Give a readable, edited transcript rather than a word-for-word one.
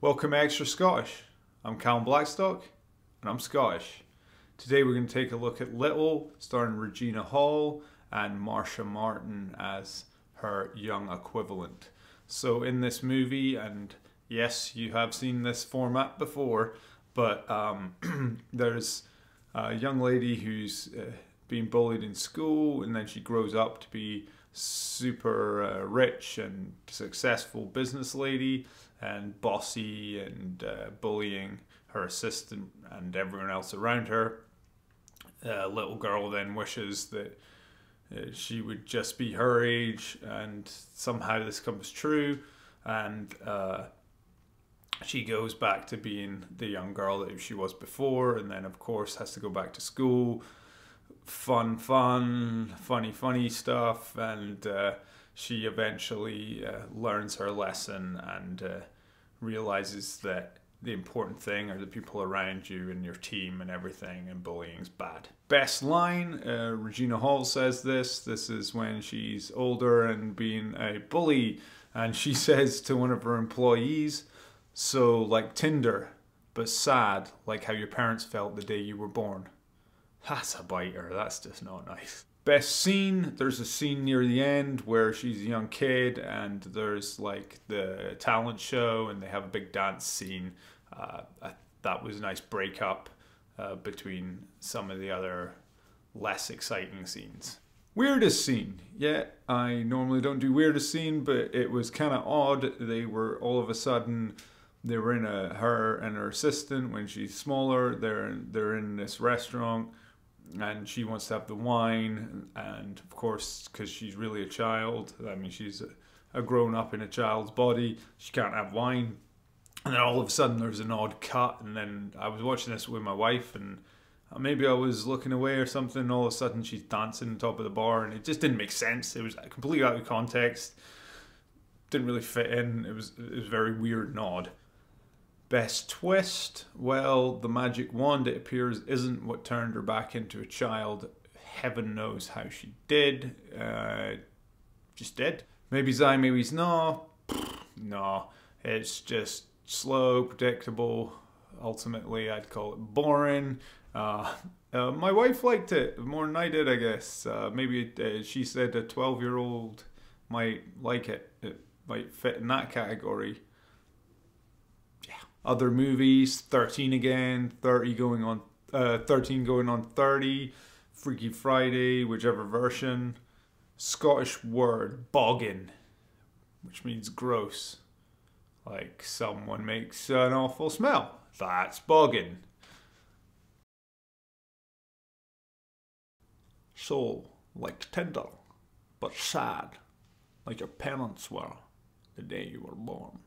Welcome to Extra Scottish. I'm Callum Blackstock and I'm Scottish. Today we're going to take a look at Little, starring Regina Hall and Marsai Martin as her young equivalent. So in this movie, and yes, you have seen this format before, but there's a young lady who's being bullied in school, and then she grows up to be super rich and successful business lady and bossy and bullying her assistant and everyone else around her. Little girl then wishes that she would just be her age, and somehow this comes true, and she goes back to being the young girl that she was before, and then of course has to go back to school. Funny stuff, and she eventually learns her lesson and realizes that the important thing are the people around you and your team and everything, and bullying's bad. Best line, Regina Hall says this. This is when she's older and being a bully, and she says to one of her employees, "So like Tinder, but sad, like how your parents felt the day you were born." That's a biter, that's just not nice. Best scene, there's a scene near the end where she's a young kid and there's like the talent show and they have a big dance scene. That was a nice breakup between some of the other less exciting scenes. Weirdest scene, yeah, I normally don't do weirdest scene, but it was kind of odd. They were all of a sudden, they were in her and her assistant when she's smaller, they're in this restaurant, and she wants to have the wine, and of course, because she's really a child, I mean, she's a grown up in a child's body, she can't have wine. And then all of a sudden there's an odd cut, and then I was watching this with my wife, and maybe I was looking away or something, and all of a sudden she's dancing on top of the bar, and it just didn't make sense. It was completely out of context, didn't really fit in, it was very weird and odd. Best twist, well, the magic wand, it appears, isn't what turned her back into a child. Heaven knows how she did. Just did. Maybe aye, maybe no. No, it's just slow, predictable. Ultimately, I'd call it boring. My wife liked it more than I did, I guess. Maybe she said a 12-year-old might like it. It might fit in that category. Other movies, 13 again, 13 going on 30, Freaky Friday, whichever version. Scottish word, boggin, which means gross. Like someone makes an awful smell. That's boggin. Soul, like Tinder, but sad, like your parents were the day you were born.